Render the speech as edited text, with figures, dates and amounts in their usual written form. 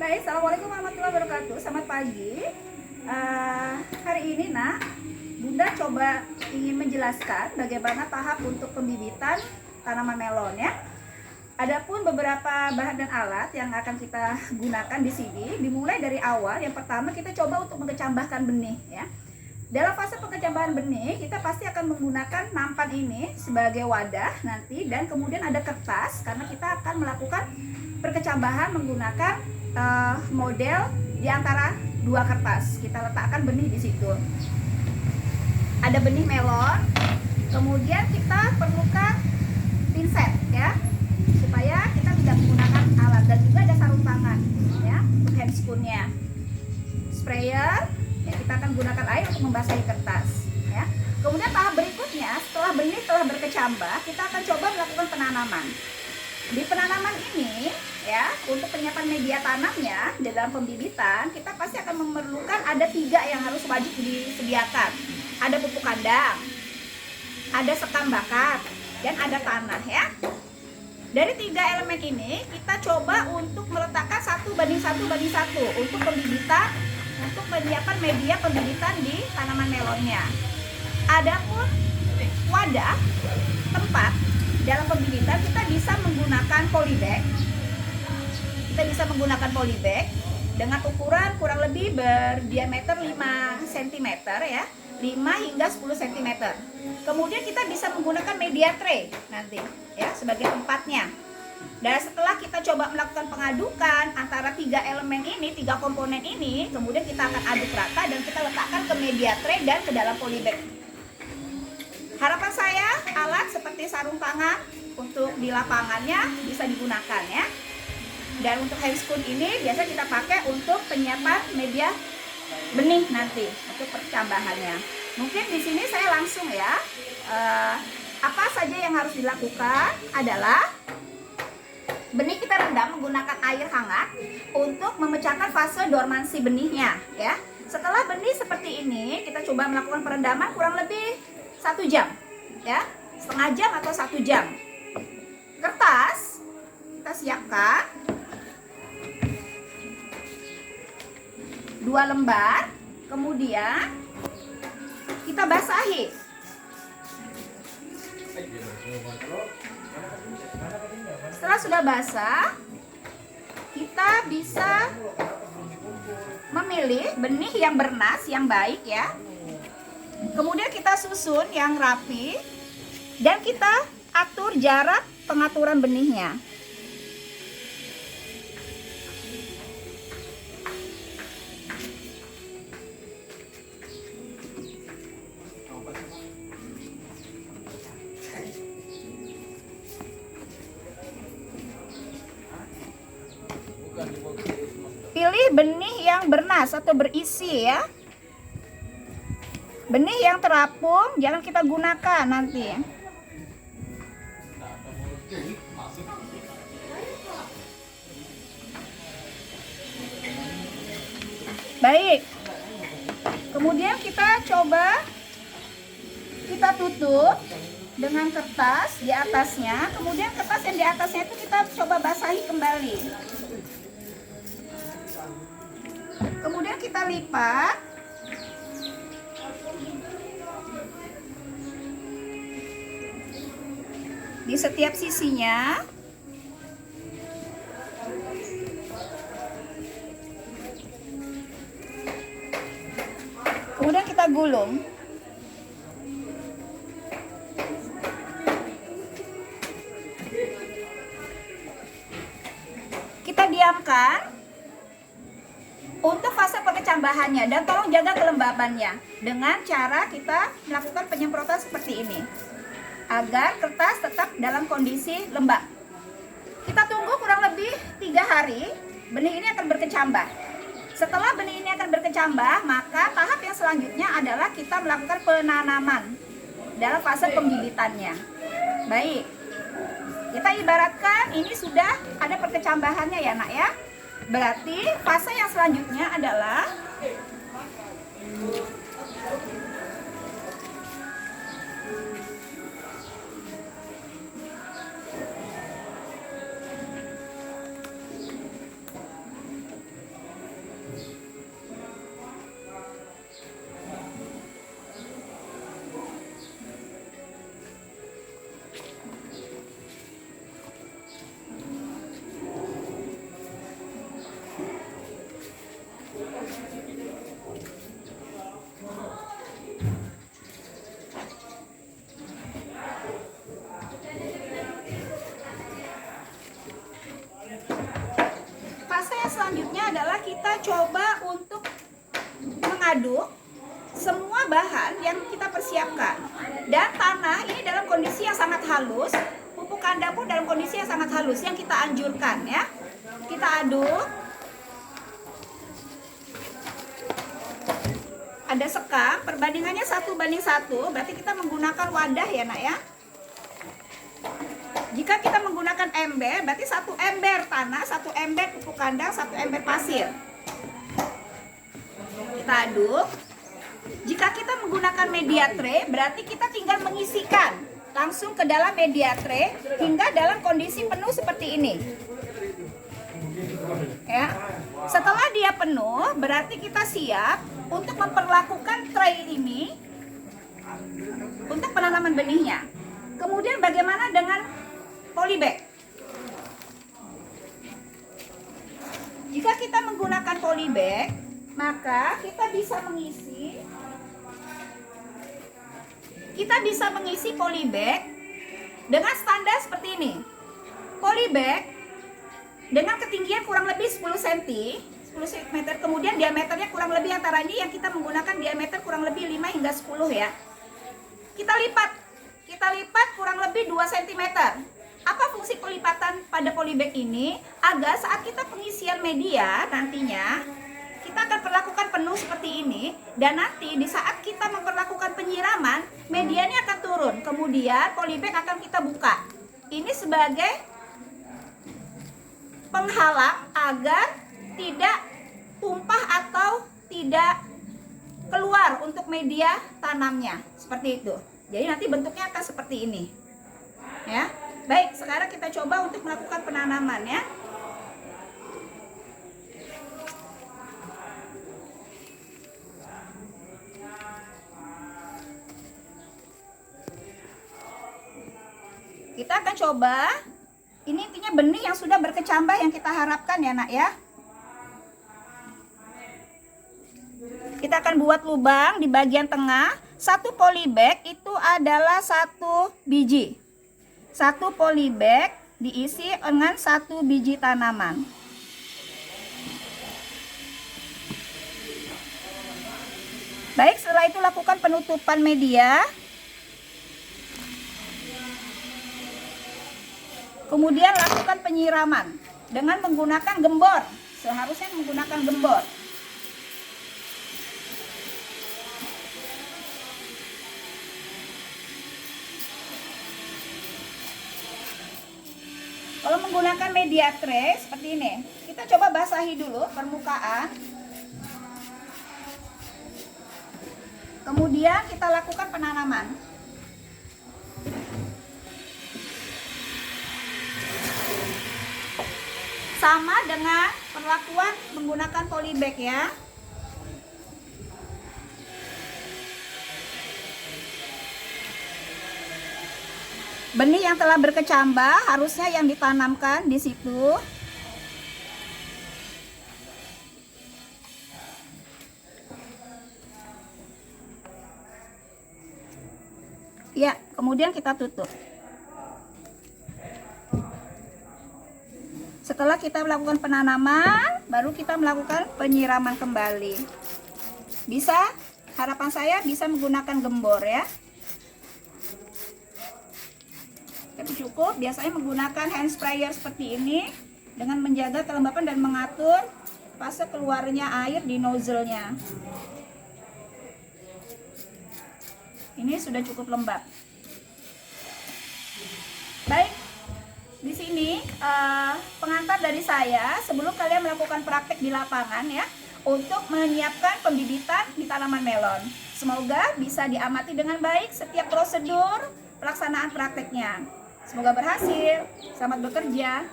Baik, assalamualaikum warahmatullahi wabarakatuh. Selamat pagi. Hari ini, Nak, Bunda coba ingin menjelaskan bagaimana tahap untuk pembibitan tanaman melon ya. Adapun beberapa bahan dan alat yang akan kita gunakan di sini dimulai dari awal. Yang pertama kita coba untuk mengecambahkan benih ya. Dalam fase pengecambahan benih kita pasti akan menggunakan nampan ini sebagai wadah nanti, dan kemudian ada kertas karena kita akan melakukan perkecambahan menggunakan model di antara dua kertas. Kita letakkan benih di situ. Ada benih melon, kemudian kita perlukan pinset ya, supaya kita tidak menggunakan alat, dan juga ada sarung tangan ya untuk hand spoonnya. Sprayer ya, kita akan gunakan air untuk membasahi kertas ya. Kemudian tahap berikutnya, setelah benih telah berkecambah, kita akan coba melakukan penanaman. Di penanaman ini ya, untuk penyiapan media tanamnya dalam pembibitan kita pasti akan memerlukan ada 3 yang harus wajib disediakan. Ada pupuk kandang, ada sekam bakat, dan ada tanah ya. Dari 3 elemen ini kita coba untuk meletakkan 1:1:1 untuk pembibitan, untuk penyiapan media pembibitan di tanaman melonnya. Adapun wadah tempat dalam pembibitan kita bisa menggunakan polybag. Kita bisa menggunakan polybag dengan ukuran kurang lebih berdiameter 5 cm ya, 5 hingga 10 cm. Kemudian kita bisa menggunakan media tray nanti ya sebagai tempatnya. Dan setelah kita coba melakukan pengadukan antara 3 elemen ini, 3 komponen ini, kemudian kita akan aduk rata dan kita letakkan ke media tray dan ke dalam polybag. Harapan saya alat seperti sarung tangan untuk di lapangannya bisa digunakan ya. Dan untuk hand spoon ini biasa kita pakai untuk penyiapan media benih nanti untuk percambahannya. Mungkin di sini saya langsung ya. Apa saja yang harus dilakukan adalah benih kita rendam menggunakan air hangat untuk memecahkan fase dormansi benihnya ya. Setelah benih seperti ini, kita coba melakukan perendaman kurang lebih 1 jam ya, setengah jam atau 1 jam. Kertas kita siapkan 2 lembar, kemudian kita basahi. Setelah sudah basah, kita bisa memilih benih yang bernas, yang baik ya. Kemudian kita susun yang rapi dan kita atur jarak pengaturan benihnya. Pilih benih yang bernas atau berisi ya. Benih yang terapung jangan kita gunakan nanti. Baik. Kemudian kita coba kita tutup dengan kertas di atasnya. Kemudian kertas yang di atasnya itu kita coba basahi kembali. Kemudian kita lipat. Di setiap sisinya. Kemudian kita gulung. Kita diamkan untuk fase pengecambahannya, dan tolong jaga kelembabannya dengan cara kita melakukan penyemprotan seperti ini agar kertas tetap dalam kondisi lembab. Kita tunggu kurang lebih 3 hari, benih ini akan berkecambah. Setelah benih ini akan berkecambah, maka tahap yang selanjutnya adalah kita melakukan penanaman dalam fase pembibitannya. Baik, kita ibaratkan ini sudah ada perkecambahannya ya nak ya. Berarti fase yang selanjutnya adalah selanjutnya adalah kita coba untuk mengaduk semua bahan yang kita persiapkan. Dan tanah ini dalam kondisi yang sangat halus, pupuk kandang pun dalam kondisi yang sangat halus yang kita anjurkan ya. Kita aduk. Ada sekam, perbandingannya 1:1, berarti kita menggunakan wadah ya nak ya. Jika kita menggunakan ember, berarti 1 ember tanah, 1 ember pupuk kandang, 1 ember pasir. Kita aduk. Jika kita menggunakan media tray, berarti kita tinggal mengisikan langsung ke dalam media tray hingga dalam kondisi penuh seperti ini. Ya. Setelah dia penuh, berarti kita siap untuk memperlakukan tray ini untuk penanaman benihnya. Kemudian bagaimana dengan polybag? Jika kita menggunakan polybag, maka kita bisa mengisi polybag dengan standar seperti ini. Polybag dengan ketinggian kurang lebih 10 cm, kemudian diameternya kurang lebih antara ini yang kita menggunakan diameter kurang lebih 5 hingga 10 ya. Kita lipat kurang lebih 2 cm. Apa fungsi pelipatan pada polybag ini? Agar saat kita pengisian media nantinya kita akan perlakukan penuh seperti ini, dan nanti di saat kita memperlakukan penyiraman, medianya akan turun. Kemudian polybag akan kita buka. Ini sebagai penghalang agar tidak tumpah atau tidak keluar untuk media tanamnya. Seperti itu. Jadi nanti bentuknya akan seperti ini. Ya. Baik, sekarang kita coba untuk melakukan penanaman ya. Kita akan coba. Ini intinya benih yang sudah berkecambah yang kita harapkan ya nak ya. Kita akan buat lubang di bagian tengah. 1 polybag itu adalah 1 biji. 1 polybag diisi dengan 1 biji tanaman. Baik, setelah itu lakukan penutupan media. Kemudian lakukan penyiraman dengan menggunakan gembor. Seharusnya menggunakan gembor. Kalau menggunakan media tray seperti ini, kita coba basahi dulu permukaan. Kemudian kita lakukan penanaman. Sama dengan perlakuan menggunakan polybag ya. Benih yang telah berkecambah harusnya yang ditanamkan di situ. Ya, kemudian kita tutup. Setelah kita melakukan penanaman, baru kita melakukan penyiraman kembali. Bisa, harapan saya bisa menggunakan gembor ya. Tapi cukup biasanya menggunakan hand sprayer seperti ini dengan menjaga kelembapan dan mengatur fase keluarnya air di nozzle-nya. Ini sudah cukup lembab. Baik, di sini pengantar dari saya sebelum kalian melakukan praktek di lapangan ya, untuk menyiapkan pembibitan di tanaman melon. Semoga bisa diamati dengan baik setiap prosedur pelaksanaan prakteknya. Semoga berhasil. Selamat bekerja.